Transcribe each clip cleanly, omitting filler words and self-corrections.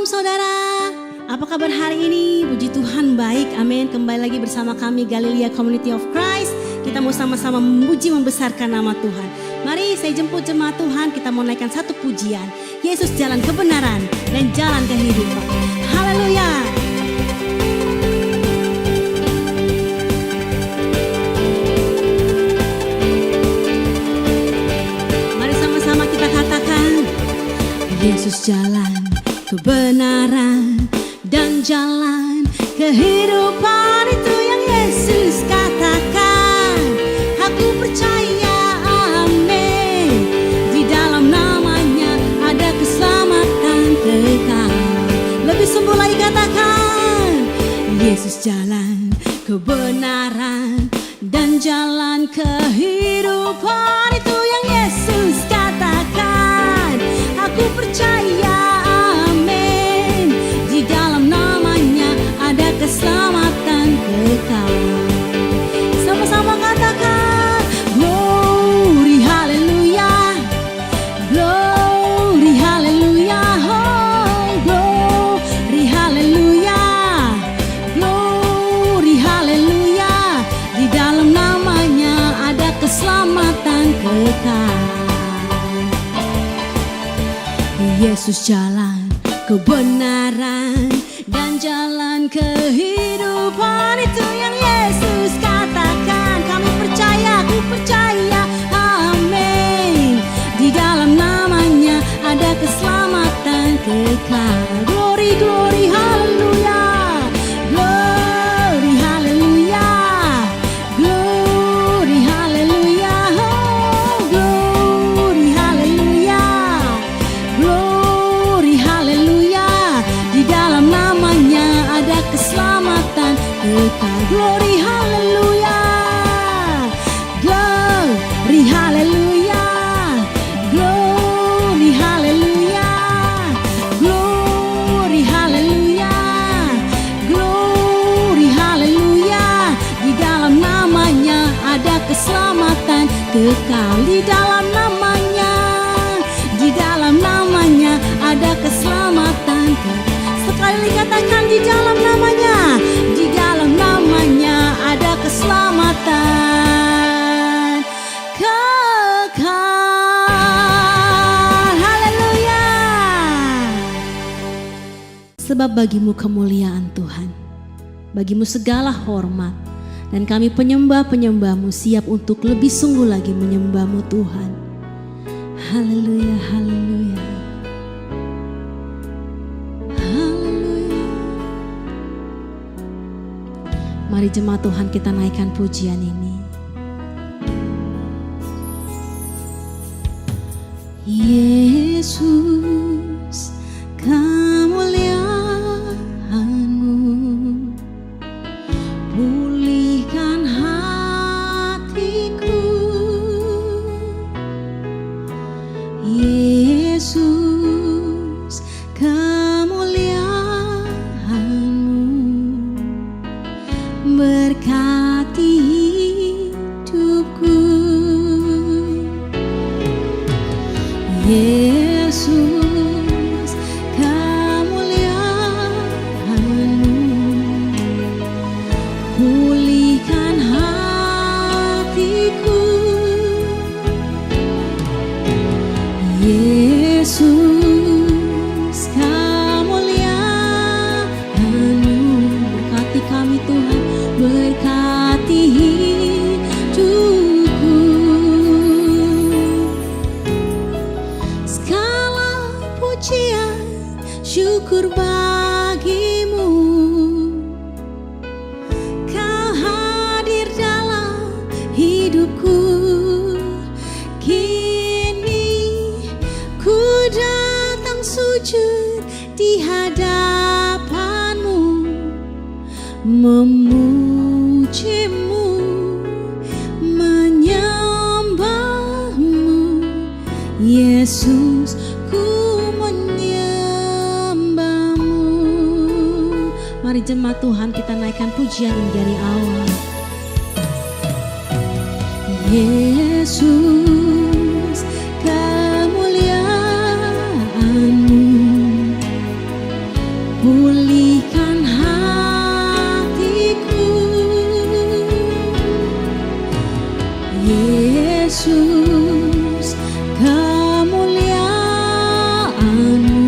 Shalom saudara, apa kabar hari ini? Puji Tuhan baik, amin. Kembali lagi bersama kami Galilea Community of Christ. Kita mau sama-sama memuji membesarkan nama Tuhan. Mari saya jemput jemaat Tuhan, kita mau naikkan satu pujian. Yesus jalan kebenaran dan jalan kehidupan. Haleluya. Mari sama-sama kita katakan, Yesus jalan kebenaran dan jalan kehidupan, itu yang Yesus katakan. Aku percaya, amin. Di dalam namanya ada keselamatan kekal. Lebih sungguh lagi katakan, Yesus jalan kebenaran dan jalan kehidupan, itu yang Yesus katakan. Aku percaya, keselamatan kekal. Sama-sama katakan, glory haleluya, glory haleluya, oh glory haleluya, glory haleluya. Di dalam namanya ada keselamatan kekal. Yesus jalan kebenaran dan jalan kehidupan, itu yang Yesus katakan. Kami percaya, aku percaya, amin. Di dalam namanya ada keselamatan kekal. Glory, glory, haleluya, glory, haleluya, glory, haleluya, oh glory, haleluya, glory, haleluya. Di dalam namanya ada keselamatan kekal. Glory haleluya, glory haleluya, glory haleluya, glory haleluya, glory haleluya. Di dalam namanya ada keselamatan kekal. Di dalam namanya, di dalam namanya ada keselamatan kekal. Sekali katakan, di dalam namanya, di dalam namanya ada keselamatan kekal. Haleluya. Sebab bagimu kemuliaan Tuhan, bagimu segala hormat, dan kami penyembah-penyembahmu siap untuk lebih sungguh lagi menyembahmu Tuhan. Haleluya, haleluya. Mari jemaat Tuhan kita naikkan pujian ini. Yesus, kemuliaan-Mu pulihkan hatiku. Yesus, berkati hidupku. Yesus, kemuliaan-Mu pulihkan hatiku. Yesus, kemuliaan-Mu berkati kami Tuhan, berkati hidupku. Segala pujian syukur bagimu, Kau hadir dalam hidupku. Kini ku datang sujud di hadapan-Mu, memujimu, menyembahmu. Yesus, ku menyembahmu. Mari jemaat Tuhan kita naikkan pujian ini dari awal. Yesus, kemuliaan-Mu pulihkan hatiku. Yesus, kemuliaan-Mu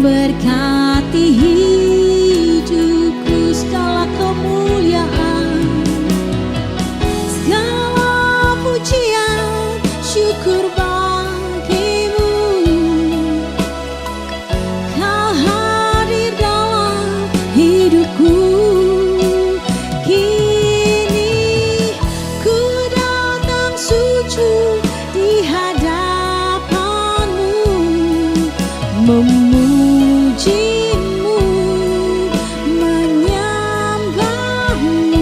berkati hidupku, segala kemuliaan, segala pujian, syukur bagimu. Kau hadir dalam hidupku. Kini ku datang sujud di hadapan-Mu, memuji-Mu, menyembah-Mu.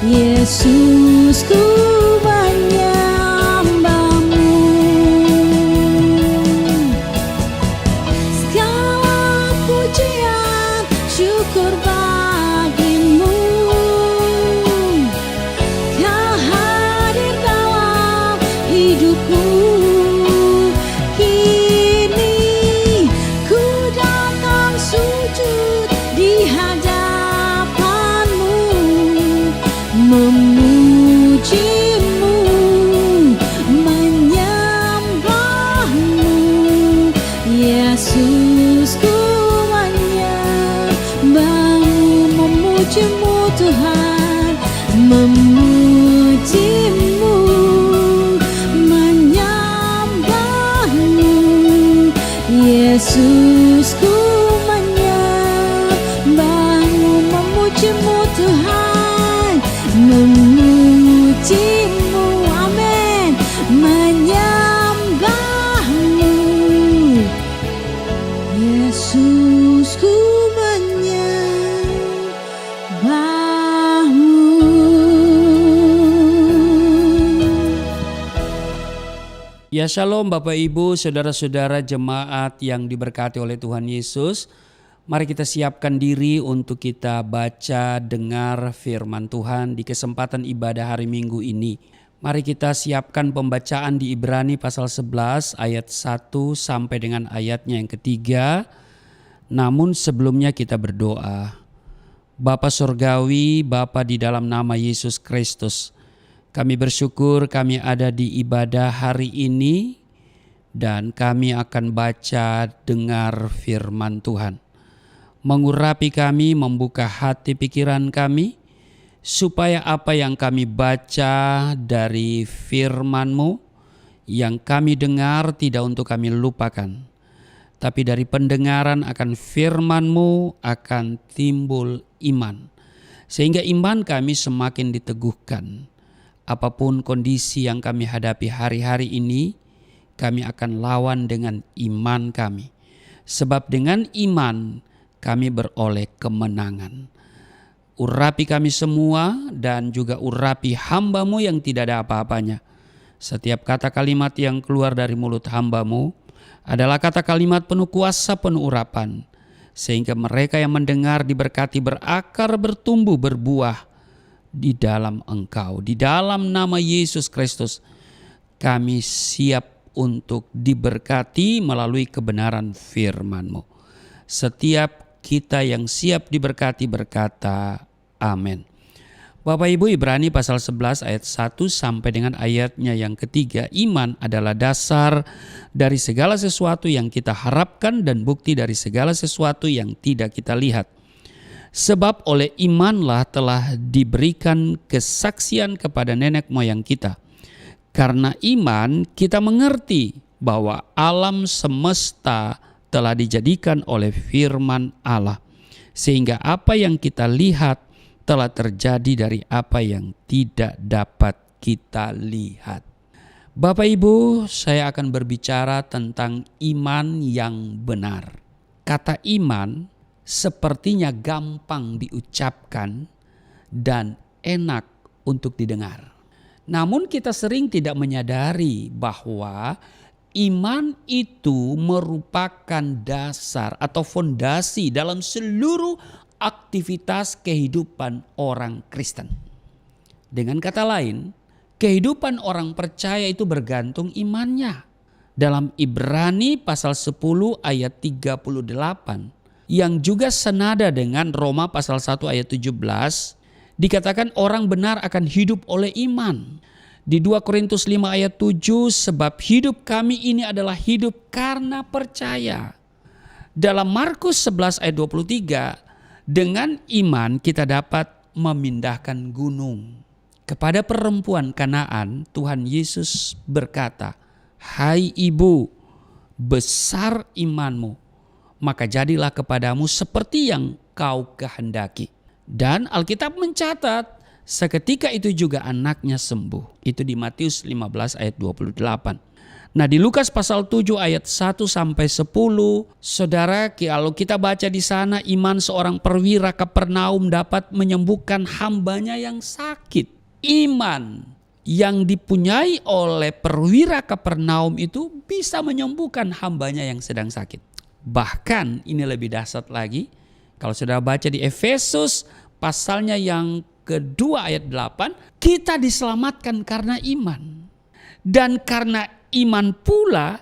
Yesus, ku menyembah-Mu. Segala pujian, syukur bagimu. Kau hadir dalam hidupku. Kini ku datang sujud di hadapan-Mu, memuji-Mu, menyembah-Mu. Yesus, ku menyembah-Mu, memuji-Mu Tuhan, memuji-Mu, menyembah-Mu. Yesus, ku menyembah-Mu, memuji-Mu Tuhan, memuji-Mu, amin, menyembah-Mu. Yesus, ku menyembah-Mu. Ya shalom Bapak Ibu, saudara-saudara jemaat yang diberkati oleh Tuhan Yesus. Mari kita siapkan diri untuk kita baca dengar firman Tuhan di kesempatan ibadah hari Minggu ini. Mari kita siapkan pembacaan di Ibrani pasal 11 ayat 1 sampai dengan ayatnya yang ketiga. Namun sebelumnya kita berdoa. Bapa Surgawi, Bapa di dalam nama Yesus Kristus, kami bersyukur kami ada di ibadah hari ini dan kami akan baca dengar firman Tuhan. Mengurapi kami, membuka hati pikiran kami, supaya apa yang kami baca dari firman-Mu, yang kami dengar tidak untuk kami lupakan. Tapi dari pendengaran akan firman-Mu akan timbul iman. Sehingga iman kami semakin diteguhkan. Apapun kondisi yang kami hadapi hari-hari ini, kami akan lawan dengan iman kami. Sebab dengan iman kami beroleh kemenangan. Urapi kami semua dan juga urapi hamba-Mu yang tidak ada apa-apanya. Setiap kata kalimat yang keluar dari mulut hamba-Mu adalah kata kalimat penuh kuasa, penuh urapan. Sehingga mereka yang mendengar diberkati, berakar, bertumbuh, berbuah di dalam Engkau. Di dalam nama Yesus Kristus kami siap untuk diberkati melalui kebenaran firman-Mu. Setiap kita yang siap diberkati berkata amin. Bapak Ibu, Ibrani pasal 11 ayat 1 sampai dengan ayatnya yang ketiga. Iman adalah dasar dari segala sesuatu yang kita harapkan dan bukti dari segala sesuatu yang tidak kita lihat. Sebab oleh imanlah telah diberikan kesaksian kepada nenek moyang kita. Karena iman kita mengerti bahwa alam semesta telah dijadikan oleh firman Allah. Sehingga apa yang kita lihat telah terjadi dari apa yang tidak dapat kita lihat. Bapak Ibu, saya akan berbicara tentang iman yang benar. Kata iman sepertinya gampang diucapkan dan enak untuk didengar. Namun kita sering tidak menyadari bahwa iman itu merupakan dasar atau fondasi dalam seluruh aktivitas kehidupan orang Kristen. Dengan kata lain, kehidupan orang percaya itu bergantung imannya. dalam Ibrani pasal 10 ayat 38 yang juga senada dengan Roma pasal 1 ayat 17 dikatakan orang benar akan hidup oleh iman. Di 2 Korintus 5 ayat 7 sebab hidup kami ini adalah hidup karena percaya. Dalam Markus 11 ayat 23 dengan iman kita dapat memindahkan gunung. Kepada perempuan Kanaan Tuhan Yesus berkata, "Hai ibu, besar imanmu, maka jadilah kepadamu seperti yang kau kehendaki." Dan Alkitab mencatat seketika itu juga anaknya sembuh. Itu di Matius 15 ayat 28. Nah di Lukas pasal 7 ayat 1 sampai 10, saudara, kalau kita baca di sana iman seorang perwira Kapernaum dapat menyembuhkan hambanya yang sakit. Iman yang dipunyai oleh perwira Kapernaum itu bisa menyembuhkan hambanya yang sedang sakit. Bahkan ini lebih dahsyat lagi, kalau saudara baca di Efesus pasalnya yang kedua ayat 8, kita diselamatkan karena iman. Dan karena iman pula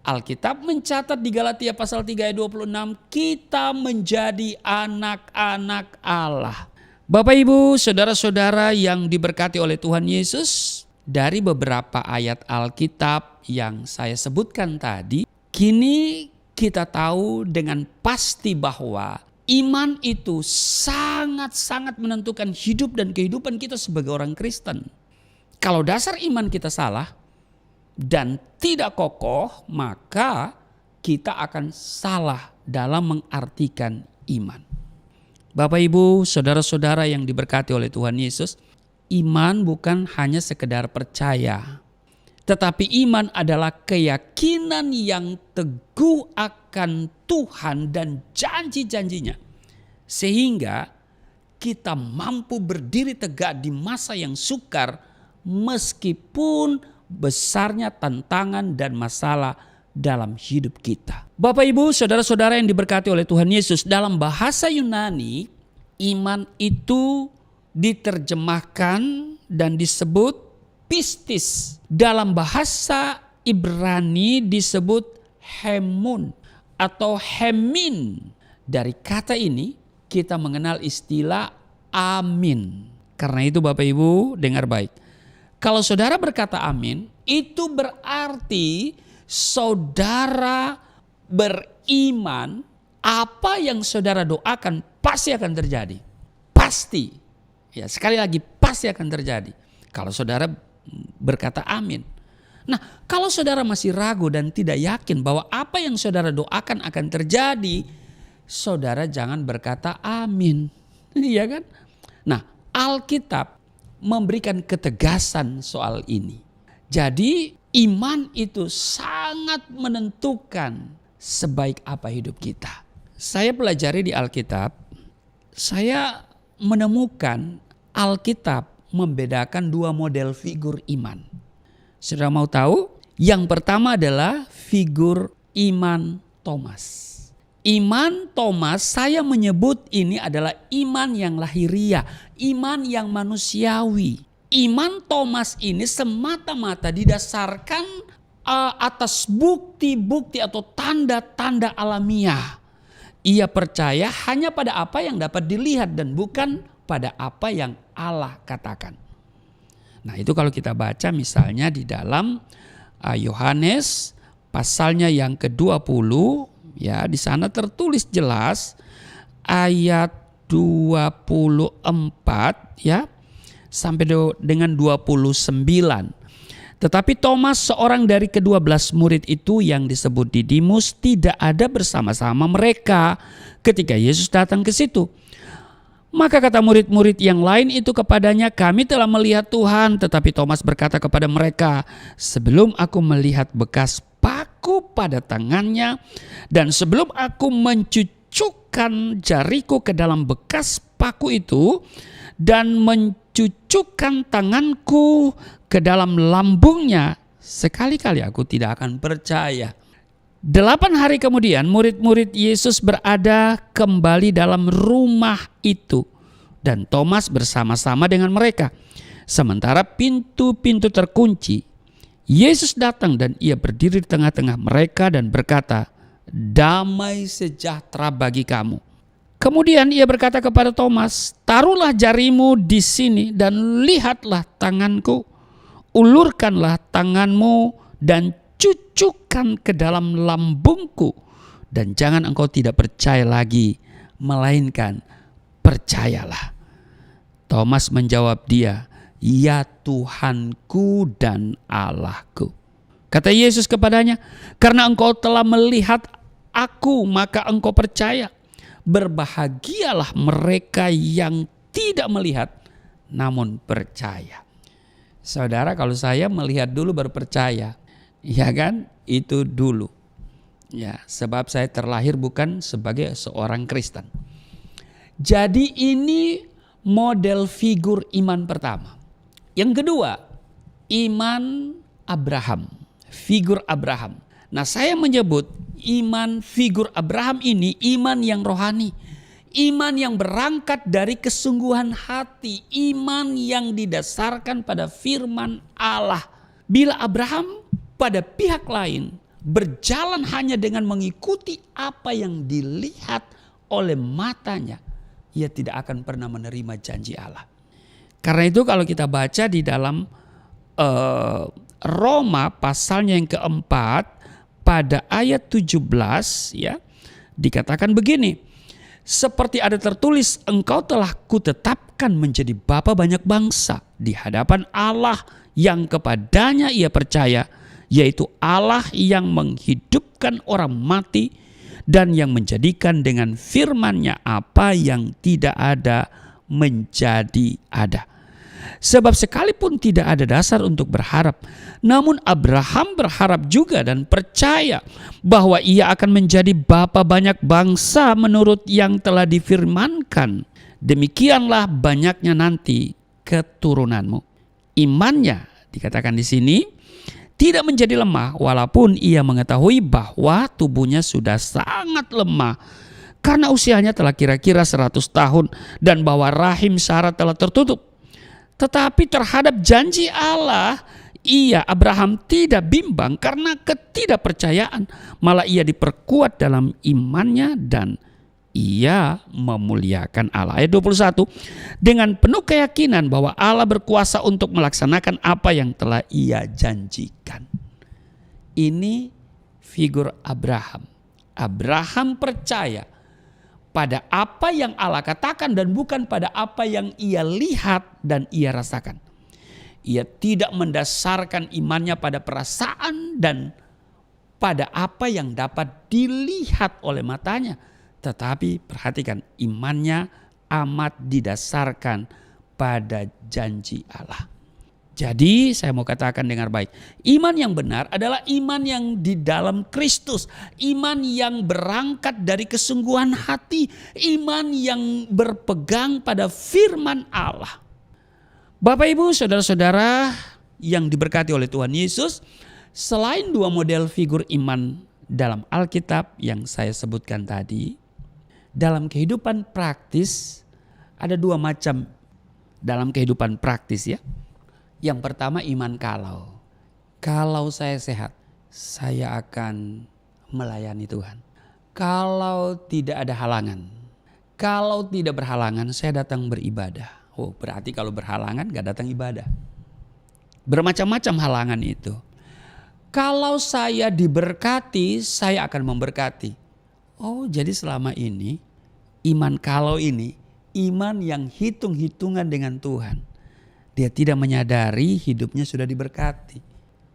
Alkitab mencatat di Galatia pasal 3 ayat 26, kita menjadi anak-anak Allah. Bapak Ibu, saudara-saudara yang diberkati oleh Tuhan Yesus, dari beberapa ayat Alkitab yang saya sebutkan tadi, kini kita tahu dengan pasti bahwa iman itu sangat-sangat menentukan hidup dan kehidupan kita sebagai orang Kristen. Kalau dasar iman kita salah dan tidak kokoh, maka kita akan salah dalam mengartikan iman. Bapak Ibu, saudara-saudara yang diberkati oleh Tuhan Yesus, iman bukan hanya sekedar percaya, tetapi iman adalah keyakinan yang teguh akan Tuhan dan janji-janjinya. Sehingga kita mampu berdiri tegak di masa yang sukar meskipun besarnya tantangan dan masalah dalam hidup kita. Bapak Ibu, saudara-saudara yang diberkati oleh Tuhan Yesus, dalam bahasa Yunani, iman itu diterjemahkan dan disebut pistis. Dalam bahasa Ibrani disebut hemun atau hemin. Dari kata ini kita mengenal istilah amin. Karena itu Bapak Ibu dengar baik. Kalau saudara berkata amin, itu berarti saudara beriman apa yang saudara doakan pasti akan terjadi. Pasti. Ya, sekali lagi pasti akan terjadi. Kalau saudara berkata amin. Nah, kalau saudara masih ragu dan tidak yakin bahwa apa yang saudara doakan akan terjadi, saudara jangan berkata amin. Iya kan? Nah, Alkitab memberikan ketegasan soal ini. Jadi iman itu sangat menentukan sebaik apa hidup kita. Saya pelajari di Alkitab, saya menemukan Alkitab membedakan dua model figur iman. Saudara mau tahu? Yang pertama adalah figur iman Thomas. Iman Thomas, saya menyebut ini adalah iman yang lahiriah, iman yang manusiawi. Iman Thomas ini semata-mata didasarkan atas bukti-bukti atau tanda-tanda alamiah. Ia percaya hanya pada apa yang dapat dilihat dan bukan pada apa yang Allah katakan. Nah itu kalau kita baca misalnya di dalam Yohanes pasalnya yang ke-20, ya di sana tertulis jelas ayat 24 ya sampai dengan 29. Tetapi Thomas, seorang dari ke-12 murid itu yang disebut Didimus, tidak ada bersama-sama mereka ketika Yesus datang ke situ. Maka kata murid-murid yang lain itu kepadanya, kami telah melihat Tuhan. Tetapi Thomas berkata kepada mereka, sebelum aku melihat bekas paku pada tangannya dan sebelum aku mencucukkan jariku ke dalam bekas paku itu dan mencucukkan tanganku ke dalam lambungnya, sekali-kali aku tidak akan percaya. 8 hari kemudian murid-murid Yesus berada kembali dalam rumah itu dan Thomas bersama-sama dengan mereka. Sementara pintu-pintu terkunci, Yesus datang dan ia berdiri di tengah-tengah mereka dan berkata, "Damai sejahtera bagi kamu." Kemudian ia berkata kepada Thomas, "Taruhlah jarimu di sini dan lihatlah tanganku. Ulurkanlah tanganmu dan cucukkan ke dalam lambungku. Dan jangan engkau tidak percaya lagi, melainkan percayalah." Thomas menjawab dia, "Ya Tuhanku dan Allahku." Kata Yesus kepadanya, "Karena engkau telah melihat aku, maka engkau percaya. Berbahagialah mereka yang tidak melihat, namun percaya." Saudara, kalau saya melihat dulu baru percaya, ya kan? Itu dulu. Ya, sebab saya terlahir bukan sebagai seorang Kristen. Jadi ini model figur iman pertama. Yang kedua, iman Abraham, figur Abraham. Nah, saya menyebut iman figur Abraham ini iman yang rohani, iman yang berangkat dari kesungguhan hati, iman yang didasarkan pada firman Allah. Bila Abraham pada pihak lain berjalan hanya dengan mengikuti apa yang dilihat oleh matanya, ia tidak akan pernah menerima janji Allah. Karena itu kalau kita baca di dalam Roma pasalnya yang keempat, pada ayat 17 ya, dikatakan begini, "Seperti ada tertulis, engkau telah kutetapkan menjadi bapa banyak bangsa di hadapan Allah yang kepadanya ia percaya, yaitu Allah yang menghidupkan orang mati dan yang menjadikan dengan firman-Nya apa yang tidak ada menjadi ada. Sebab sekalipun tidak ada dasar untuk berharap, namun Abraham berharap juga dan percaya bahwa ia akan menjadi bapa banyak bangsa menurut yang telah difirmankan. Demikianlah banyaknya nanti keturunanmu." Imannya dikatakan di sini tidak menjadi lemah walaupun ia mengetahui bahwa tubuhnya sudah sangat lemah karena usianya telah kira-kira 100 tahun dan bahwa rahim Sarah telah tertutup. Tetapi terhadap janji Allah, Abraham tidak bimbang karena ketidakpercayaan. Malah ia diperkuat dalam imannya dan ia memuliakan Allah. Ayat 21, dengan penuh keyakinan bahwa Allah berkuasa untuk melaksanakan apa yang telah ia janjikan. Ini figur Abraham. Abraham percaya pada apa yang Allah katakan dan bukan pada apa yang ia lihat dan ia rasakan. Ia tidak mendasarkan imannya pada perasaan dan pada apa yang dapat dilihat oleh matanya. Tetapi perhatikan, imannya amat didasarkan pada janji Allah. Jadi saya mau katakan dengan baik, iman yang benar adalah iman yang di dalam Kristus, iman yang berangkat dari kesungguhan hati, iman yang berpegang pada firman Allah. Bapak Ibu, saudara-saudara yang diberkati oleh Tuhan Yesus, selain dua model figur iman dalam Alkitab yang saya sebutkan tadi, dalam kehidupan praktis ada dua macam dalam kehidupan praktis ya. Yang pertama iman kalau. Kalau saya sehat, saya akan melayani Tuhan. Kalau tidak ada halangan, kalau tidak berhalangan, saya datang beribadah. Oh, berarti kalau berhalangan gak datang ibadah. Bermacam-macam halangan itu. Kalau saya diberkati, saya akan memberkati. Oh, jadi selama ini iman kalau ini iman yang hitung-hitungan dengan Tuhan. Dia tidak menyadari hidupnya sudah diberkati.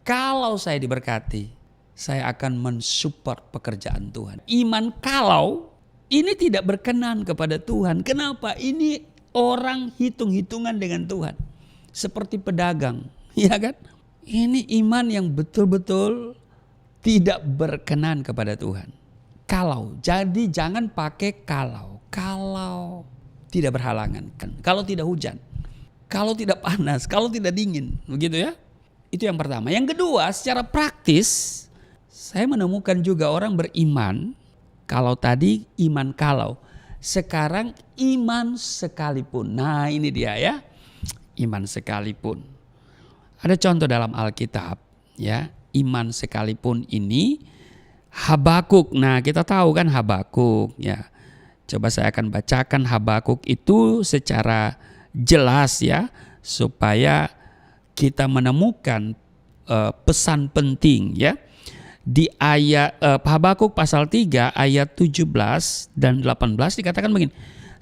Kalau saya diberkati, saya akan mensupport pekerjaan Tuhan. Iman kalau ini tidak berkenan kepada Tuhan. Kenapa? Ini orang hitung-hitungan dengan Tuhan. Seperti pedagang, ya kan? Ini iman yang betul-betul tidak berkenan kepada Tuhan. Kalau, jadi jangan pakai kalau. Kalau tidak berhalangan, kalau tidak hujan. Kalau tidak panas, kalau tidak dingin, begitu ya. Itu yang pertama. Yang kedua, secara praktis, saya menemukan juga orang beriman. Kalau tadi iman kalau, sekarang iman sekalipun. Nah ini dia ya, iman sekalipun. Ada contoh dalam Alkitab. Ya, iman sekalipun ini Habakuk. Nah, kita tahu kan Habakuk ya. Coba saya akan bacakan Habakuk itu secara jelas ya, supaya kita menemukan pesan penting ya. Di ayat Habakuk pasal 3 ayat 17 dan 18 dikatakan begini.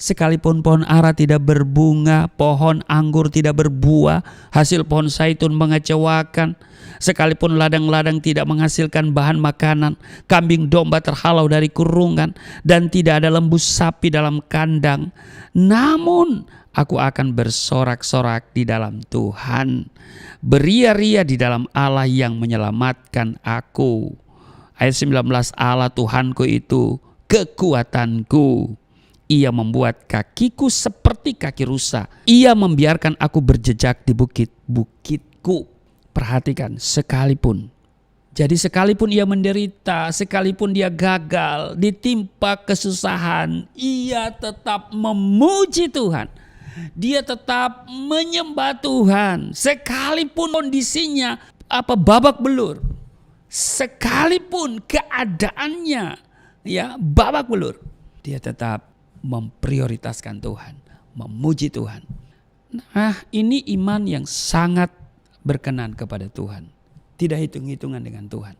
Sekalipun pohon ara tidak berbunga, pohon anggur tidak berbuah, hasil pohon zaitun mengecewakan, sekalipun ladang-ladang tidak menghasilkan bahan makanan, kambing domba terhalau dari kurungan, dan tidak ada lembu sapi dalam kandang, namun aku akan bersorak-sorak di dalam Tuhan, beria-ria di dalam Allah yang menyelamatkan aku. Ayat 19, Allah Tuhanku itu kekuatanku. Ia membuat kakiku seperti kaki rusa. Ia membiarkan aku berjejak di bukit-bukitku. Perhatikan, sekalipun. Jadi sekalipun ia menderita, sekalipun dia gagal, ditimpa kesusahan, ia tetap memuji Tuhan. Dia tetap menyembah Tuhan. Sekalipun kondisinya babak belur. Sekalipun keadaannya babak belur. Dia tetap memprioritaskan Tuhan, memuji Tuhan. Nah, ini iman yang sangat berkenan kepada Tuhan. Tidak hitung-hitungan dengan Tuhan.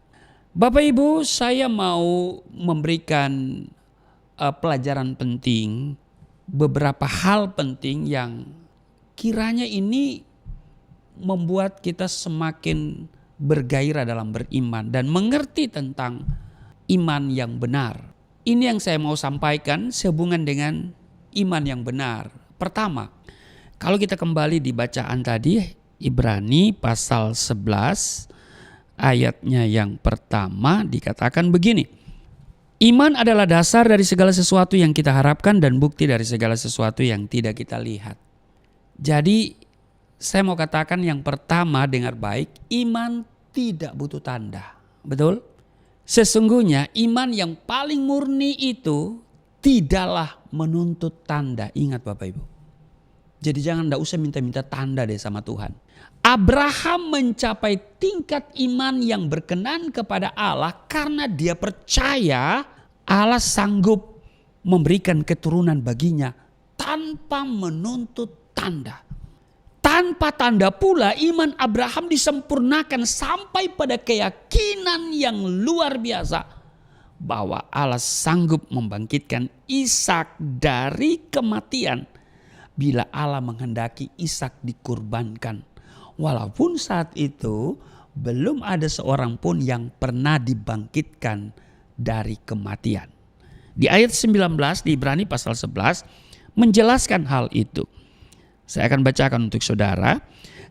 Bapak Ibu, saya mau memberikan pelajaran penting, beberapa hal penting yang kiranya ini membuat kita semakin bergairah dalam beriman dan mengerti tentang iman yang benar. Ini yang saya mau sampaikan sehubungan dengan iman yang benar. Pertama, kalau kita kembali di bacaan tadi, Ibrani pasal 11 ayatnya yang pertama dikatakan begini. Iman adalah dasar dari segala sesuatu yang kita harapkan dan bukti dari segala sesuatu yang tidak kita lihat. Jadi saya mau katakan yang pertama, dengar baik, iman tidak butuh tanda. Betul? Sesungguhnya iman yang paling murni itu tidaklah menuntut tanda. Ingat Bapak Ibu. Jadi enggak usah minta-minta tanda deh sama Tuhan. Abraham mencapai tingkat iman yang berkenan kepada Allah karena dia percaya Allah sanggup memberikan keturunan baginya tanpa menuntut tanda. Tanpa tanda pula iman Abraham disempurnakan sampai pada keyakinan yang luar biasa bahwa Allah sanggup membangkitkan Ishak dari kematian bila Allah menghendaki Ishak dikurbankan. Walaupun saat itu belum ada seorang pun yang pernah dibangkitkan dari kematian. Di ayat 19 di Ibrani pasal 11 menjelaskan hal itu. Saya akan bacakan untuk saudara.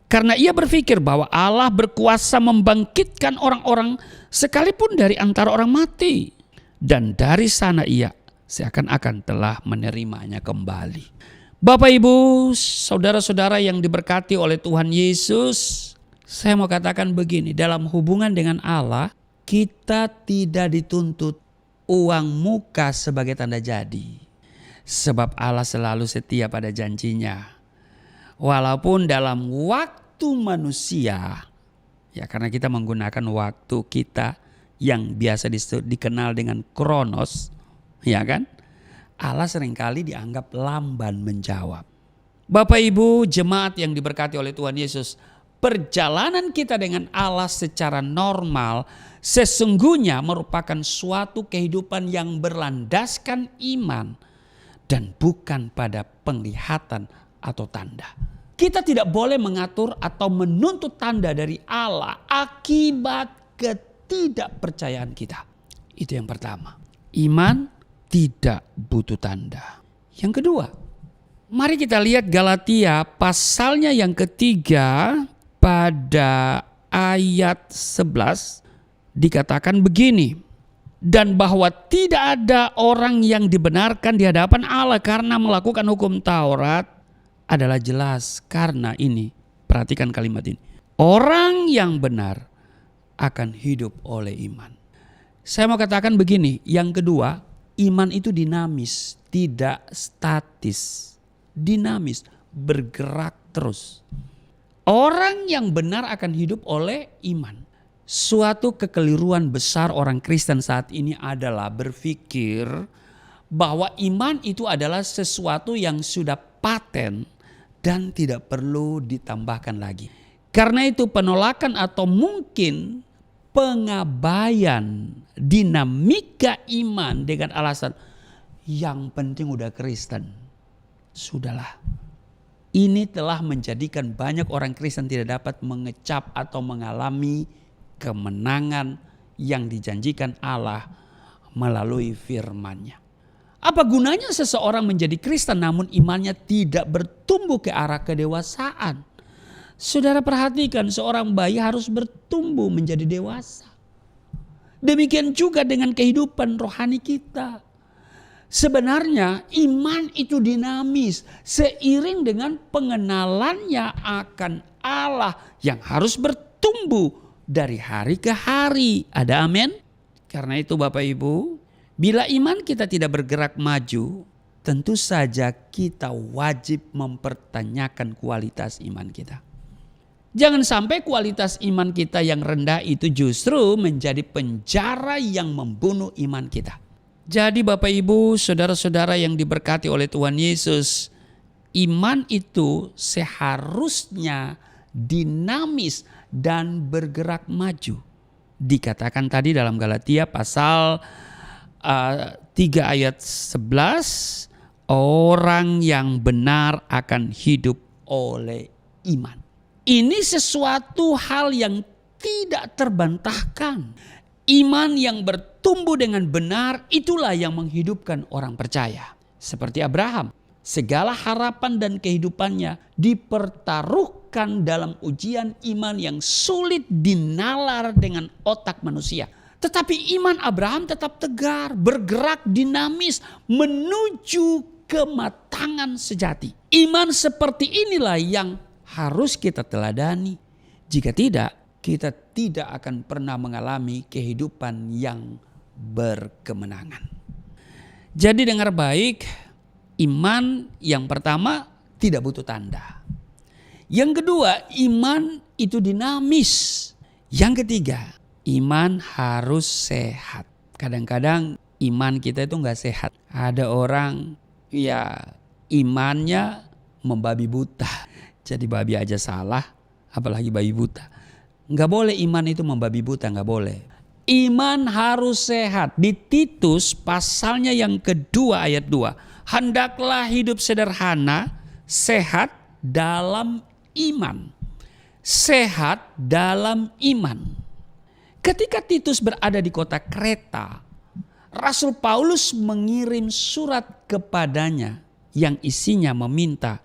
Karena ia berpikir bahwa Allah berkuasa membangkitkan orang-orang sekalipun dari antara orang mati. Dan dari sana ia seakan-akan telah menerimanya kembali. Bapak Ibu, saudara-saudara yang diberkati oleh Tuhan Yesus. Saya mau katakan begini, dalam hubungan dengan Allah, kita tidak dituntut uang muka sebagai tanda jadi. Sebab Allah selalu setia pada janjinya. Walaupun dalam waktu manusia, ya karena kita menggunakan waktu kita yang biasa dikenal dengan kronos, ya kan? Allah seringkali dianggap lamban menjawab. Bapak Ibu jemaat yang diberkati oleh Tuhan Yesus, perjalanan kita dengan Allah secara normal sesungguhnya merupakan suatu kehidupan yang berlandaskan iman dan bukan pada penglihatan atau tanda. Kita tidak boleh mengatur atau menuntut tanda dari Allah akibat ketidakpercayaan kita. Itu yang pertama. Iman tidak butuh tanda. Yang kedua, mari kita lihat Galatia pasalnya yang ketiga pada ayat 11 dikatakan begini. Dan bahwa tidak ada orang yang dibenarkan di hadapan Allah karena melakukan hukum Taurat adalah jelas karena ini. Perhatikan kalimat ini. Orang yang benar akan hidup oleh iman. Saya mau katakan begini. Yang kedua, iman itu dinamis, tidak statis. Dinamis, bergerak terus. Orang yang benar akan hidup oleh iman. Suatu kekeliruan besar orang Kristen saat ini adalah berpikir bahwa iman itu adalah sesuatu yang sudah paten dan tidak perlu ditambahkan lagi. Karena itu penolakan atau mungkin pengabaian dinamika iman dengan alasan yang penting udah Kristen. Sudahlah. Ini telah menjadikan banyak orang Kristen tidak dapat mengecap atau mengalami kemenangan yang dijanjikan Allah melalui firman-Nya. Apa gunanya seseorang menjadi Kristen namun imannya tidak bertumbuh ke arah kedewasaan? Saudara perhatikan, seorang bayi harus bertumbuh menjadi dewasa. Demikian juga dengan kehidupan rohani kita. Sebenarnya iman itu dinamis seiring dengan pengenalannya akan Allah yang harus bertumbuh dari hari ke hari. Ada amin? Karena itu Bapak Ibu, bila iman kita tidak bergerak maju, tentu saja kita wajib mempertanyakan kualitas iman kita. Jangan sampai kualitas iman kita yang rendah itu justru menjadi penjara yang membunuh iman kita. Jadi Bapak Ibu, saudara-saudara yang diberkati oleh Tuhan Yesus, iman itu seharusnya dinamis dan bergerak maju. Dikatakan tadi dalam Galatia pasal 3 ayat 11, orang yang benar akan hidup oleh iman. Ini sesuatu hal yang tidak terbantahkan. Iman yang bertumbuh dengan benar itulah yang menghidupkan orang percaya. Seperti Abraham, segala harapan dan kehidupannya dipertaruhkan dalam ujian iman yang sulit dinalar dengan otak manusia. Tetapi iman Abraham tetap tegar, bergerak dinamis menuju kematangan sejati. Iman seperti inilah yang harus kita teladani. Jika tidak, kita tidak akan pernah mengalami kehidupan yang berkemenangan. Jadi dengar baik, iman yang pertama tidak butuh tanda. Yang kedua, iman itu dinamis. Yang ketiga, iman harus sehat. Kadang-kadang iman kita itu gak sehat. Ada orang ya imannya membabi buta. Jadi babi aja salah, apalagi babi buta. Nggak boleh iman itu membabi buta, nggak boleh. Iman harus sehat. Di Titus pasalnya yang kedua ayat 2. Hendaklah hidup sederhana, sehat dalam iman. Sehat dalam iman. Ketika Titus berada di kota Kreta, Rasul Paulus mengirim surat kepadanya yang isinya meminta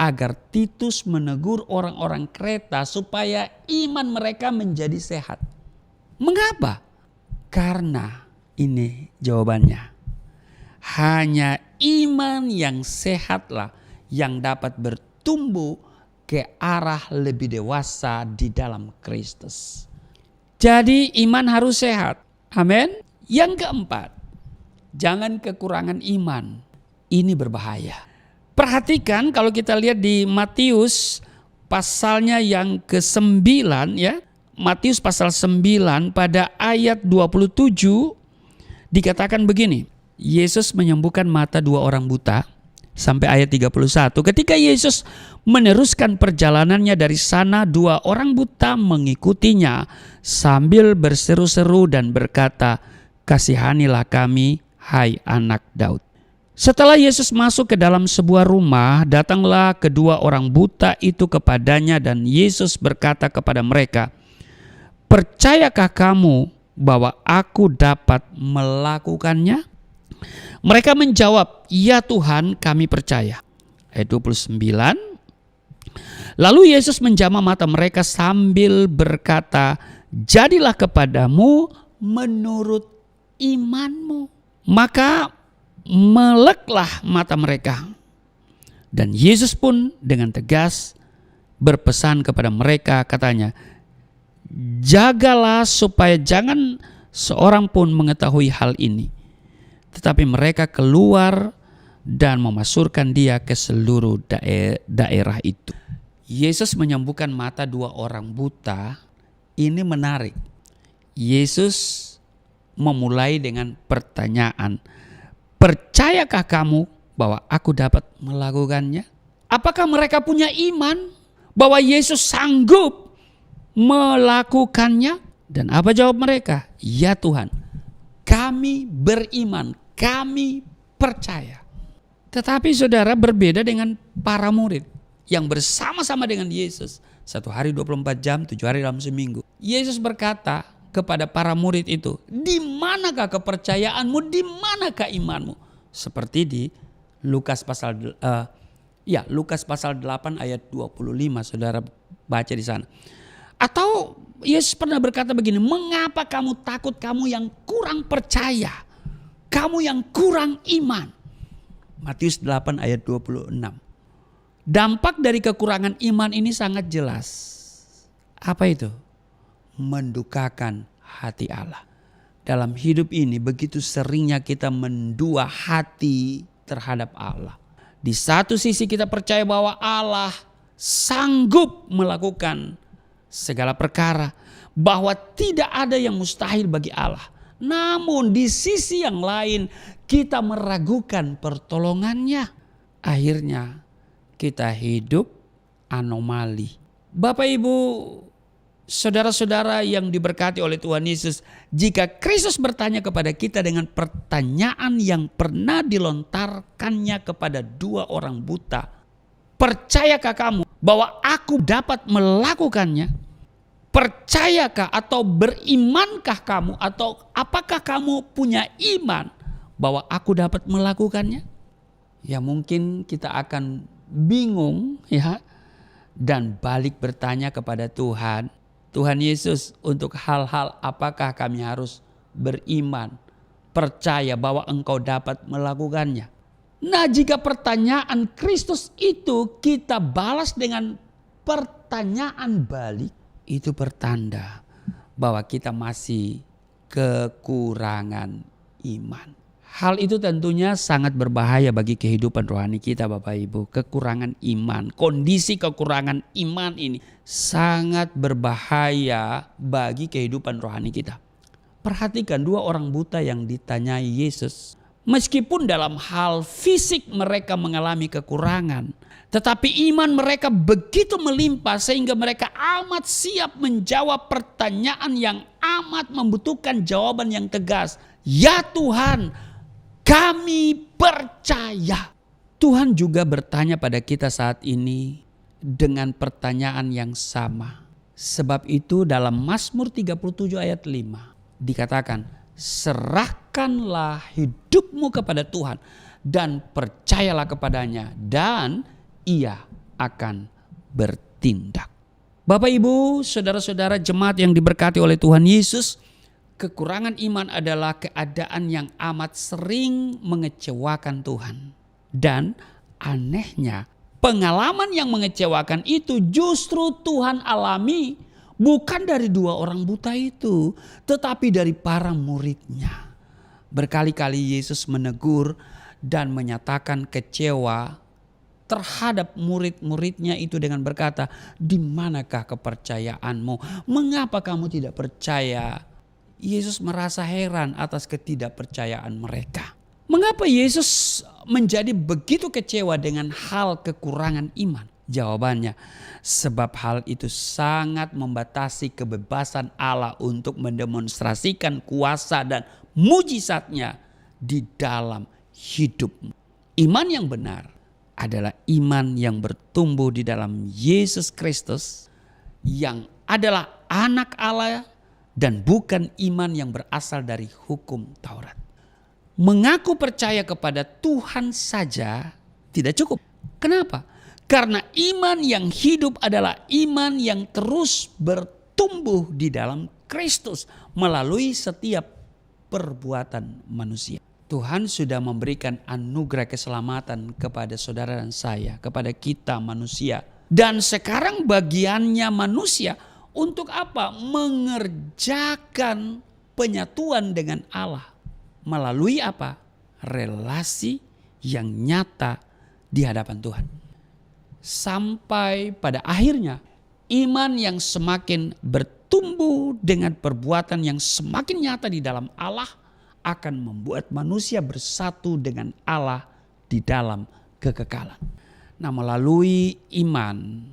agar Titus menegur orang-orang Kreta supaya iman mereka menjadi sehat. Mengapa? Karena ini jawabannya. Hanya iman yang sehatlah yang dapat bertumbuh ke arah lebih dewasa di dalam Kristus. Jadi iman harus sehat. Amin. Yang keempat, jangan kekurangan iman. Ini berbahaya. Perhatikan kalau kita lihat di Matius pasalnya yang ke-9 ya. Matius pasal 9 pada ayat 27 dikatakan begini. Yesus menyembuhkan mata 2 orang buta sampai ayat 31. Ketika Yesus meneruskan perjalanannya dari sana, 2 orang buta mengikutinya sambil berseru-seru dan berkata, "Kasihanilah kami, hai anak Daud." Setelah Yesus masuk ke dalam sebuah rumah, datanglah kedua orang buta itu kepadanya dan Yesus berkata kepada mereka, "Percayakah kamu bahwa aku dapat melakukannya?" Mereka menjawab, "Ya Tuhan, kami percaya." Ayat 29. Lalu Yesus menjamah mata mereka sambil berkata, "Jadilah kepadamu menurut imanmu." Maka meleklah mata mereka. Dan Yesus pun dengan tegas berpesan kepada mereka, katanya, "Jagalah supaya jangan seorang pun mengetahui hal ini." Tetapi mereka keluar dan memasurkan dia ke seluruh daerah itu. Yesus menyembuhkan mata 2 orang buta. Ini menarik. Yesus memulai dengan pertanyaan, percayakah kamu bahwa aku dapat melakukannya? Apakah mereka punya iman bahwa Yesus sanggup melakukannya? Dan apa jawab mereka? Ya Tuhan, kami beriman, kami percaya. Tetapi saudara, berbeda dengan para murid yang bersama-sama dengan Yesus 1 hari 24 jam, 7 hari dalam seminggu. Yesus berkata kepada para murid itu, di manakah kepercayaanmu, di manakah imanmu? Seperti di Lukas pasal 8 ayat 25, saudara baca di sana. Atau Yesus pernah berkata begini, mengapa kamu takut, kamu yang kurang percaya, kamu yang kurang iman? Matius 8 ayat 26. Dampak dari kekurangan iman ini sangat jelas. Apa itu? Mendukakan hati Allah. Dalam hidup ini begitu seringnya kita mendua hati terhadap Allah. Di satu sisi kita percaya bahwa Allah sanggup melakukan segala perkara, bahwa tidak ada yang mustahil bagi Allah. Namun di sisi yang lain kita meragukan pertolongannya. Akhirnya kita hidup anomali. Bapak Ibu, saudara-saudara yang diberkati oleh Tuhan Yesus, jika Kristus bertanya kepada kita dengan pertanyaan yang pernah dilontarkannya kepada 2 orang buta, percayakah kamu bahwa aku dapat melakukannya? Percayakah atau berimankah kamu, atau apakah kamu punya iman bahwa aku dapat melakukannya? Ya mungkin kita akan bingung ya, dan balik bertanya kepada Tuhan, Tuhan Yesus, untuk hal-hal apakah kami harus beriman, percaya bahwa Engkau dapat melakukannya? Nah, jika pertanyaan Kristus itu kita balas dengan pertanyaan balik, itu pertanda bahwa kita masih kekurangan iman. Hal itu tentunya sangat berbahaya bagi kehidupan rohani kita, Bapak Ibu. Kekurangan iman, kondisi kekurangan iman ini sangat berbahaya bagi kehidupan rohani kita. Perhatikan 2 orang buta yang ditanyai Yesus. Meskipun dalam hal fisik mereka mengalami kekurangan, tetapi iman mereka begitu melimpah sehingga mereka amat siap menjawab pertanyaan yang amat membutuhkan jawaban yang tegas. Ya Tuhan, kami percaya. Tuhan juga bertanya pada kita saat ini dengan pertanyaan yang sama. Sebab itu dalam Mazmur 37 ayat 5 dikatakan, serahkanlah hidupmu kepada Tuhan dan percayalah kepadanya, dan Ia akan bertindak. Bapak Ibu, saudara-saudara jemaat yang diberkati oleh Tuhan Yesus, kekurangan iman adalah keadaan yang amat sering mengecewakan Tuhan. Dan anehnya, pengalaman yang mengecewakan itu justru Tuhan alami bukan dari 2 orang buta itu, tetapi dari para muridnya. Berkali-kali Yesus menegur dan menyatakan kecewa terhadap murid-muridnya itu dengan berkata, di manakah kepercayaanmu? Mengapa kamu tidak percaya? Yesus merasa heran atas ketidakpercayaan mereka. Mengapa Yesus menjadi begitu kecewa dengan hal kekurangan iman? Jawabannya, sebab hal itu sangat membatasi kebebasan Allah untuk mendemonstrasikan kuasa dan mujizatnya di dalam hidupmu. Iman yang benar adalah iman yang bertumbuh di dalam Yesus Kristus, yang adalah anak Allah, dan bukan iman yang berasal dari hukum Taurat. Mengaku percaya kepada Tuhan saja tidak cukup. Kenapa? Karena iman yang hidup adalah iman yang terus bertumbuh di dalam Kristus melalui setiap perbuatan manusia. Tuhan sudah memberikan anugerah keselamatan kepada saudara dan saya, kepada kita manusia. Dan sekarang bagiannya manusia untuk apa? Mengerjakan penyatuan dengan Allah. Melalui apa? Relasi yang nyata di hadapan Tuhan. Sampai pada akhirnya iman yang semakin bertumbuh bertumbuh dengan perbuatan yang semakin nyata di dalam Allah akan membuat manusia bersatu dengan Allah di dalam kekekalan. Nah, melalui iman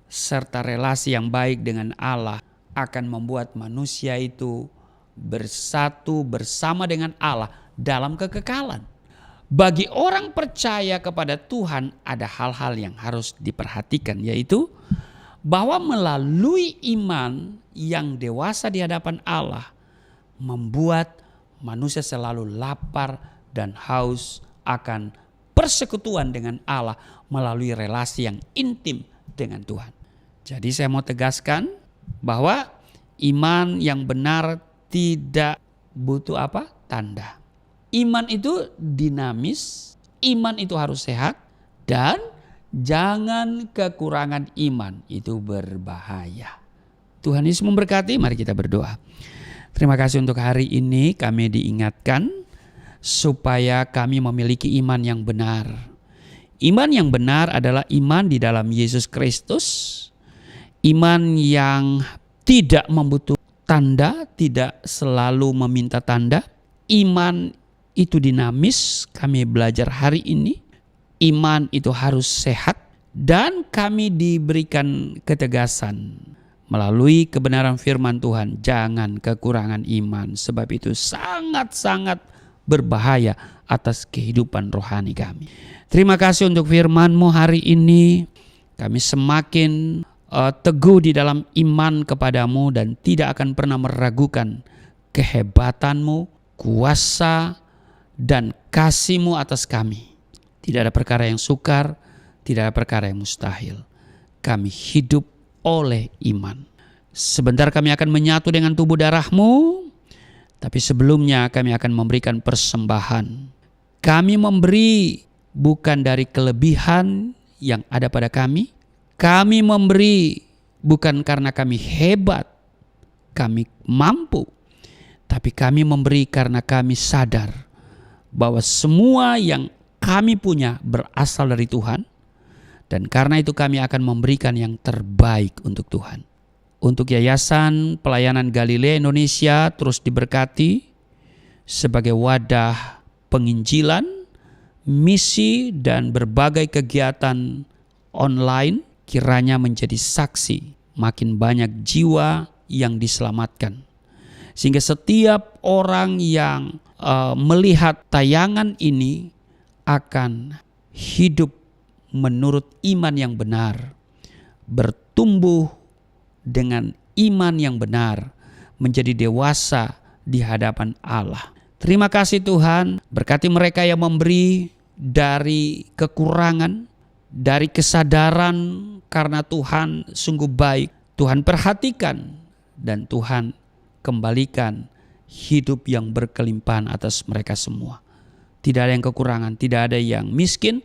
serta relasi yang baik dengan Allah akan membuat manusia itu bersatu bersama dengan Allah dalam kekekalan. Bagi orang percaya kepada Tuhan ada hal-hal yang harus diperhatikan, yaitu bahwa melalui iman yang dewasa di hadapan Allah membuat manusia selalu lapar dan haus akan persekutuan dengan Allah melalui relasi yang intim dengan Tuhan. Jadi saya mau tegaskan bahwa iman yang benar tidak butuh apa? Tanda. Iman itu dinamis, iman itu harus sehat, dan jangan kekurangan iman, itu berbahaya. Tuhan Yesus memberkati, mari kita berdoa. Terima kasih untuk hari ini kami diingatkan supaya kami memiliki iman yang benar. Iman yang benar adalah iman di dalam Yesus Kristus. Iman yang tidak membutuhkan tanda, tidak selalu meminta tanda. Iman itu dinamis, kami belajar hari ini. Iman itu harus sehat dan kami diberikan ketegasan melalui kebenaran firman Tuhan. Jangan kekurangan iman, sebab itu sangat-sangat berbahaya atas kehidupan rohani kami. Terima kasih untuk firman-Mu hari ini. Kami semakin teguh di dalam iman kepadamu dan tidak akan pernah meragukan kehebatanmu, kuasa, dan kasih-Mu atas kami. Tidak ada perkara yang sukar, tidak ada perkara yang mustahil. Kami hidup oleh iman. Sebentar kami akan menyatu dengan tubuh darah-Mu, tapi sebelumnya kami akan memberikan persembahan. Kami memberi bukan dari kelebihan yang ada pada kami. Kami memberi bukan karena kami hebat, kami mampu, tapi kami memberi karena kami sadar bahwa semua yang kami punya berasal dari Tuhan, dan karena itu kami akan memberikan yang terbaik untuk Tuhan. Untuk Yayasan Pelayanan Galilea Indonesia terus diberkati sebagai wadah penginjilan, misi, dan berbagai kegiatan online, kiranya menjadi saksi makin banyak jiwa yang diselamatkan. Sehingga setiap orang yang melihat tayangan ini akan hidup menurut iman yang benar, bertumbuh dengan iman yang benar, menjadi dewasa di hadapan Allah. Terima kasih Tuhan, berkati mereka yang memberi dari kekurangan, dari kesadaran karena Tuhan sungguh baik. Tuhan perhatikan dan Tuhan kembalikan hidup yang berkelimpahan atas mereka semua. Tidak ada yang kekurangan, tidak ada yang miskin,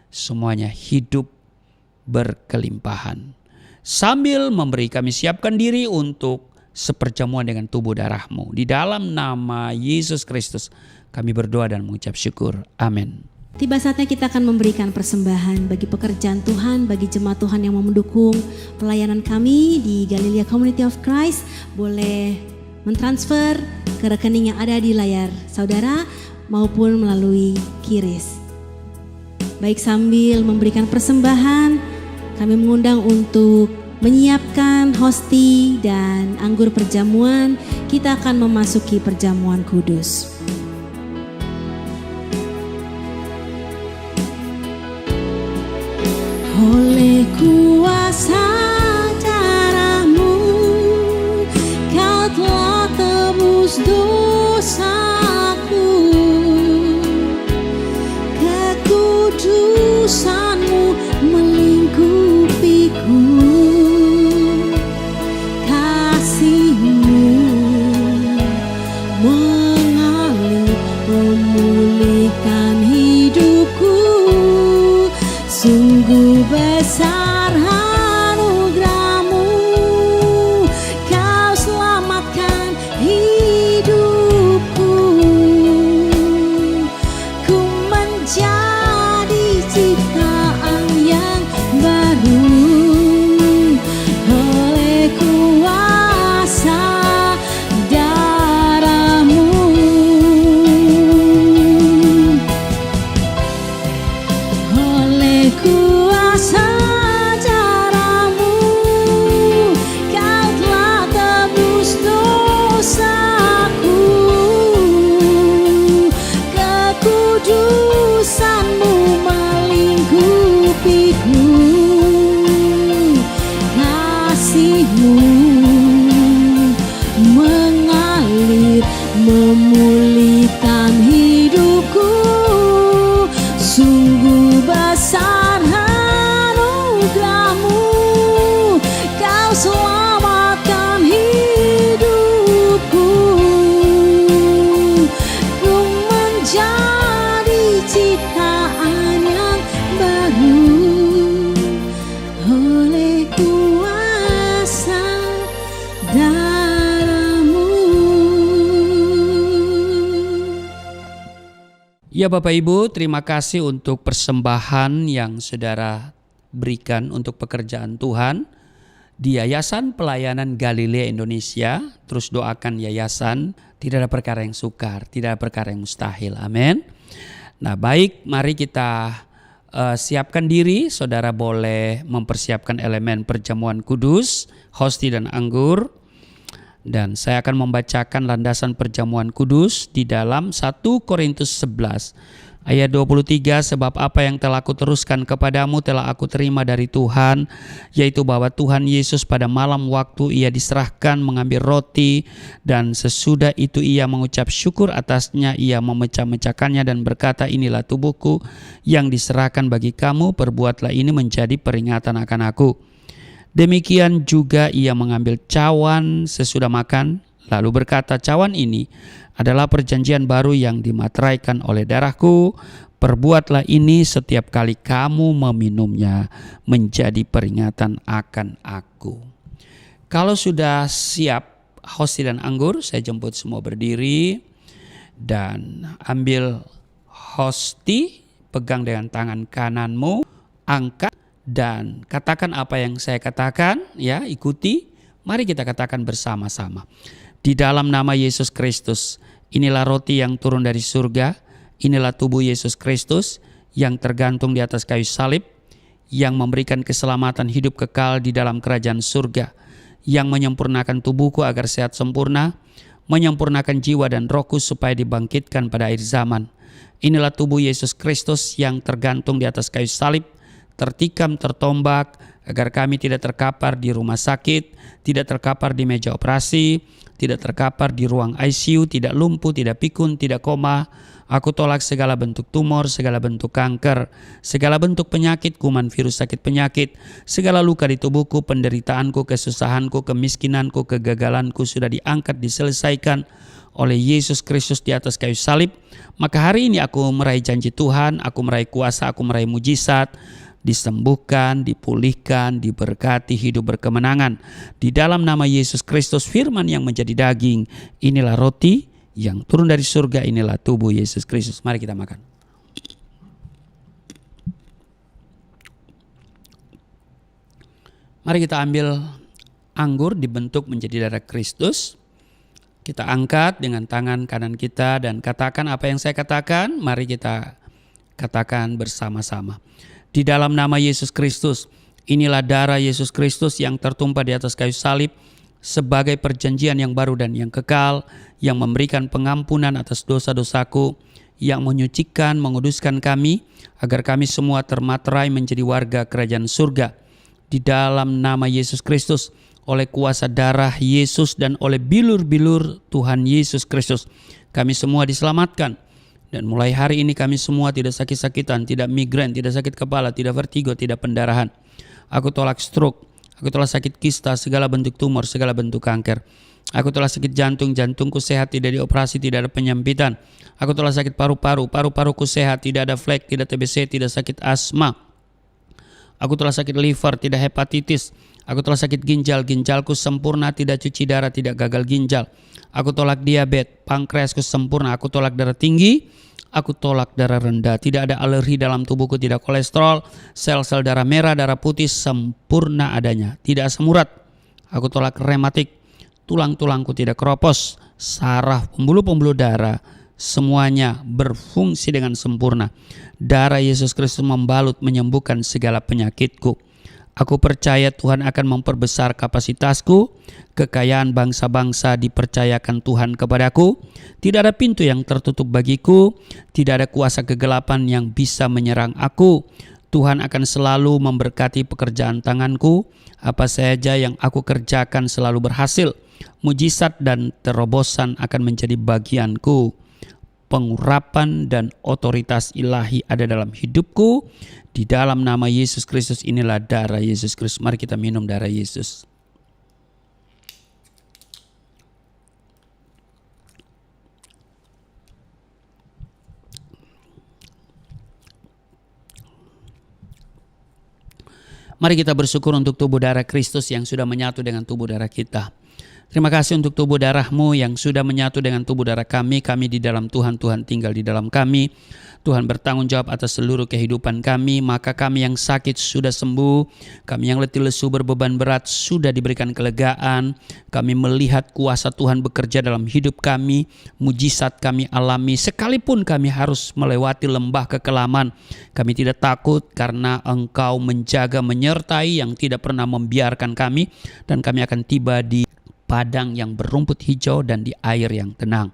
semuanya hidup berkelimpahan. Sambil memberi, kami siapkan diri untuk seperjamuan dengan tubuh darah-Mu. Di dalam nama Yesus Kristus kami berdoa dan mengucap syukur. Amin. Tiba saatnya kita akan memberikan persembahan bagi pekerjaan Tuhan, bagi jemaat Tuhan yang mau mendukung pelayanan kami di Galilea Community of Christ. Boleh mentransfer ke rekening yang ada di layar saudara maupun melalui QRIS. Baik, sambil memberikan persembahan, kami mengundang untuk menyiapkan hosti dan anggur perjamuan. Kita akan memasuki perjamuan kudus. Oleh kuasa darah-Mu, Kau telah tebus dosaku. Kekudusan-Mu melingkupiku. Kasih-Mu mengalir memulihkan hidupku. Sungguh besar anugerah-Mu, Kau selamatkan hidupku. Ku menjadi ciptaan yang baru oleh kuasa kekudusanmu melingkupiku, kasihmu mengalir memulihkan hidupku. Sungguh besar anugerahmu, kau selamatkan hidupku. Ku menjadi ciptaan yang baru oleh kuasa darah-Mu. Ya Bapak Ibu, terima kasih untuk persembahan yang saudara berikan untuk pekerjaan Tuhan di Yayasan Pelayanan Galilea Indonesia. Terus doakan yayasan, tidak ada perkara yang sukar, tidak ada perkara yang mustahil. Amin. Nah baik, mari kita siapkan diri. Saudara boleh mempersiapkan elemen perjamuan kudus, hosti dan anggur. Dan saya akan membacakan landasan perjamuan kudus di dalam 1 Korintus 11 ayat 23. Sebab apa yang telah aku teruskan kepadamu telah aku terima dari Tuhan, yaitu bahwa Tuhan Yesus pada malam waktu ia diserahkan mengambil roti, dan sesudah itu ia mengucap syukur atasnya, ia memecah-mecahkannya dan berkata, inilah tubuhku yang diserahkan bagi kamu, perbuatlah ini menjadi peringatan akan aku. Demikian juga ia mengambil cawan sesudah makan, lalu berkata, cawan ini adalah perjanjian baru yang dimateraikan oleh darahku. Perbuatlah ini setiap kali kamu meminumnya menjadi peringatan akan aku. Kalau sudah siap hosti dan anggur, saya jemput semua berdiri dan ambil hosti, pegang dengan tangan kananmu, angkat dan katakan apa yang saya katakan, ya, ikuti. Mari kita katakan bersama-sama. Di dalam nama Yesus Kristus, inilah roti yang turun dari surga, inilah tubuh Yesus Kristus yang tergantung di atas kayu salib, yang memberikan keselamatan hidup kekal di dalam kerajaan surga, yang menyempurnakan tubuhku agar sehat sempurna, menyempurnakan jiwa dan rohku supaya dibangkitkan pada akhir zaman. Inilah tubuh Yesus Kristus yang tergantung di atas kayu salib, tertikam, tertombak, agar kami tidak terkapar di rumah sakit, tidak terkapar di meja operasi, tidak terkapar di ruang ICU, tidak lumpuh, tidak pikun, tidak koma. Aku tolak segala bentuk tumor, segala bentuk kanker, segala bentuk penyakit, kuman, virus, sakit penyakit, segala luka di tubuhku, penderitaanku, kesusahanku, kemiskinanku, kegagalanku sudah diangkat, diselesaikan oleh Yesus Kristus di atas kayu salib. Maka hari ini aku meraih janji Tuhan, aku meraih kuasa, aku meraih mujizat, disembuhkan, dipulihkan, diberkati, hidup berkemenangan. Di dalam nama Yesus Kristus, firman yang menjadi daging, inilah roti yang turun dari surga, inilah tubuh Yesus Kristus. Mari kita makan. Mari kita ambil anggur dibentuk menjadi darah Kristus. Kita angkat dengan tangan kanan kita dan katakan apa yang saya katakan. Mari kita katakan bersama-sama. Di dalam nama Yesus Kristus, inilah darah Yesus Kristus yang tertumpah di atas kayu salib sebagai perjanjian yang baru dan yang kekal, yang memberikan pengampunan atas dosa-dosaku, yang menyucikan, menguduskan kami, agar kami semua termaterai menjadi warga kerajaan surga. Di dalam nama Yesus Kristus, oleh kuasa darah Yesus dan oleh bilur-bilur Tuhan Yesus Kristus, kami semua diselamatkan. Dan mulai hari ini kami semua tidak sakit-sakitan, tidak migrain, tidak sakit kepala, tidak vertigo, tidak pendarahan. Aku tolak stroke, aku tolak sakit kista, segala bentuk tumor, segala bentuk kanker. Aku tolak sakit jantung, jantungku sehat, tidak dioperasi, tidak ada penyempitan. Aku tolak sakit paru-paru, paru-paruku sehat, tidak ada flek, tidak TBC, tidak sakit asma. Aku telah sakit liver, tidak hepatitis. Aku telah sakit ginjal, ginjalku sempurna, tidak cuci darah, tidak gagal ginjal. Aku tolak diabetes, pankreasku sempurna. Aku tolak darah tinggi, aku tolak darah rendah. Tidak ada alergi dalam tubuhku, tidak kolesterol, sel-sel darah merah, darah putih sempurna adanya. Tidak asam urat. Aku tolak rematik, tulang-tulangku tidak keropos, saraf, pembuluh-pembuluh darah, semuanya berfungsi dengan sempurna. Darah Yesus Kristus membalut, menyembuhkan segala penyakitku. Aku percaya Tuhan akan memperbesar kapasitasku. Kekayaan bangsa-bangsa dipercayakan Tuhan kepadaku. Tidak ada pintu yang tertutup bagiku. Tidak ada kuasa kegelapan yang bisa menyerang aku. Tuhan akan selalu memberkati pekerjaan tanganku. Apa saja yang aku kerjakan selalu berhasil. Mujizat dan terobosan akan menjadi bagianku. Pengurapan dan otoritas ilahi ada dalam hidupku. Di dalam nama Yesus Kristus, inilah darah Yesus Kristus. Mari kita minum darah Yesus. Mari kita bersyukur untuk tubuh darah Kristus yang sudah menyatu dengan tubuh darah kita. Terima kasih untuk tubuh darah-Mu yang sudah menyatu dengan tubuh darah kami. Kami di dalam Tuhan, Tuhan tinggal di dalam kami. Tuhan bertanggung jawab atas seluruh kehidupan kami. Maka kami yang sakit sudah sembuh. Kami yang letih lesu berbeban berat sudah diberikan kelegaan. Kami melihat kuasa Tuhan bekerja dalam hidup kami. Mujizat kami alami. Sekalipun kami harus melewati lembah kekelaman, kami tidak takut karena Engkau menjaga, menyertai yang tidak pernah membiarkan kami. Dan kami akan tiba di padang yang berumput hijau dan di air yang tenang.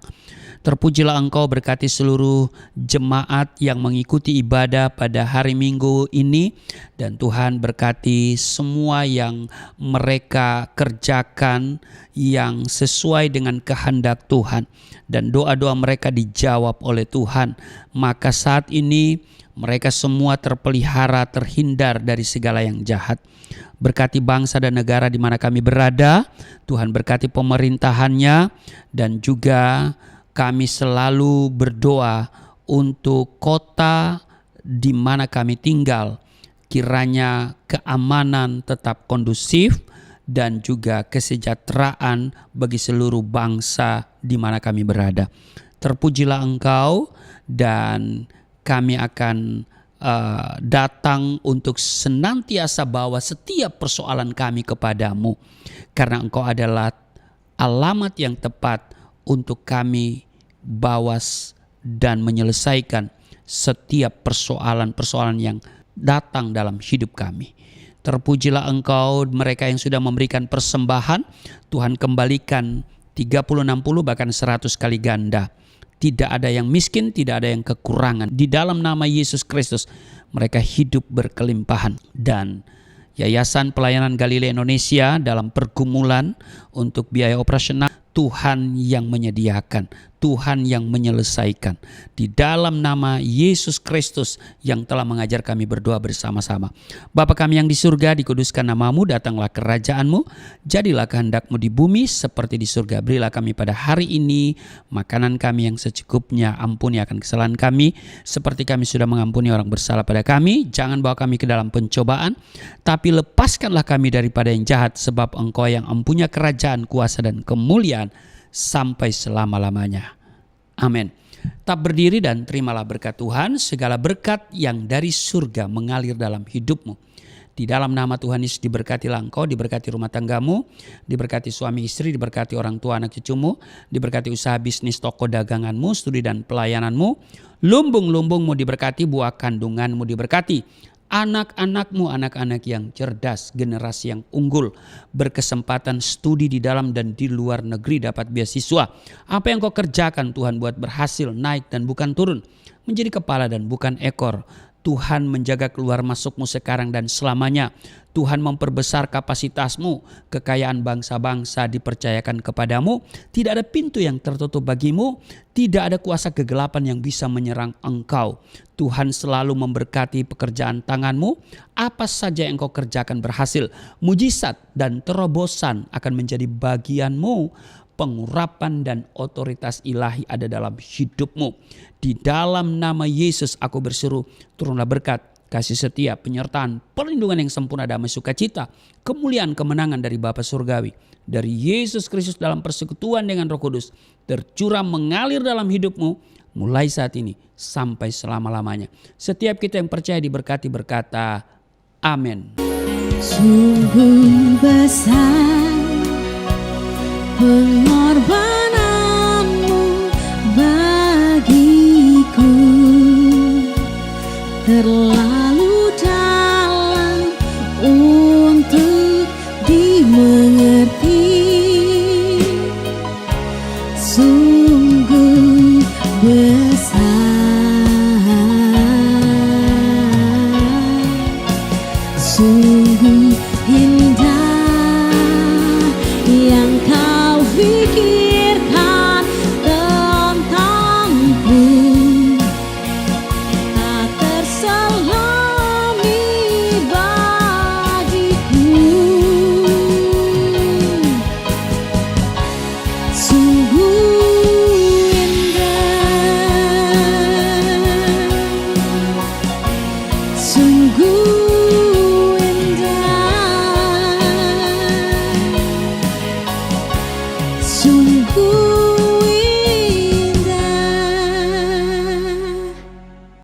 Terpujilah Engkau, berkati seluruh jemaat yang mengikuti ibadah pada hari Minggu ini. Dan Tuhan berkati semua yang mereka kerjakan yang sesuai dengan kehendak Tuhan. Dan doa-doa mereka dijawab oleh Tuhan. Maka saat ini mereka semua terpelihara, terhindar dari segala yang jahat. Berkati bangsa dan negara di mana kami berada. Tuhan berkati pemerintahannya. Dan juga kami selalu berdoa untuk kota di mana kami tinggal. Kiranya keamanan tetap kondusif dan juga kesejahteraan bagi seluruh bangsa di mana kami berada. Terpujilah Engkau, dan kami akan datang untuk senantiasa bawa setiap persoalan kami kepadamu, karena Engkau adalah alamat yang tepat untuk kami bawa dan menyelesaikan setiap persoalan-persoalan yang datang dalam hidup kami. Terpujilah Engkau, mereka yang sudah memberikan persembahan, Tuhan kembalikan 30, 60 bahkan 100 kali ganda. Tidak ada yang miskin, tidak ada yang kekurangan. Di dalam nama Yesus Kristus mereka hidup berkelimpahan. Dan Yayasan Pelayanan Galilea Indonesia dalam pergumulan untuk biaya operasional, Tuhan yang menyediakan, Tuhan yang menyelesaikan. Di dalam nama Yesus Kristus yang telah mengajar kami berdoa bersama-sama. Bapa kami yang di surga, dikuduskan nama-Mu, datanglah kerajaan-Mu, jadilah kehendak-Mu di bumi seperti di surga. Berilah kami pada hari ini makanan kami yang secukupnya. Ampuni akan kesalahan kami seperti kami sudah mengampuni orang bersalah pada kami. Jangan bawa kami ke dalam pencobaan, tapi lepaskanlah kami daripada yang jahat, sebab Engkau yang empunya kerajaan, kuasa dan kemuliaan sampai selama-lamanya. Amin. Tak berdiri dan terimalah berkat Tuhan. Segala berkat yang dari surga mengalir dalam hidupmu. Di dalam nama Tuhan Yesus diberkatilah engkau, diberkati rumah tanggamu, diberkati suami istri, diberkati orang tua anak cucumu, diberkati usaha bisnis toko daganganmu, studi dan pelayananmu. Lumbung-lumbungmu diberkati, buah kandunganmu diberkati. Anak-anakmu, anak-anak yang cerdas, generasi yang unggul, berkesempatan studi di dalam dan di luar negeri, dapat beasiswa. Apa yang kau kerjakan Tuhan buat berhasil, naik dan bukan turun, menjadi kepala dan bukan ekor. Tuhan menjaga keluar masukmu sekarang dan selamanya. Tuhan memperbesar kapasitasmu. Kekayaan bangsa-bangsa dipercayakan kepadamu. Tidak ada pintu yang tertutup bagimu. Tidak ada kuasa kegelapan yang bisa menyerang engkau. Tuhan selalu memberkati pekerjaan tanganmu. Apa saja yang kau kerjakan berhasil. Mujizat dan terobosan akan menjadi bagianmu. Pengurapan dan otoritas ilahi ada dalam hidupmu. Di dalam nama Yesus aku berseru, turunlah berkat, kasih setia, penyertaan, perlindungan yang sempurna, damai sukacita, kemuliaan, kemenangan dari Bapa Surgawi, dari Yesus Kristus dalam persekutuan dengan Roh Kudus, tercurah mengalir dalam hidupmu mulai saat ini sampai selama-lamanya. Setiap kita yang percaya diberkati berkata, amin. Sungguh besar pengorbananmu bagiku, terlalu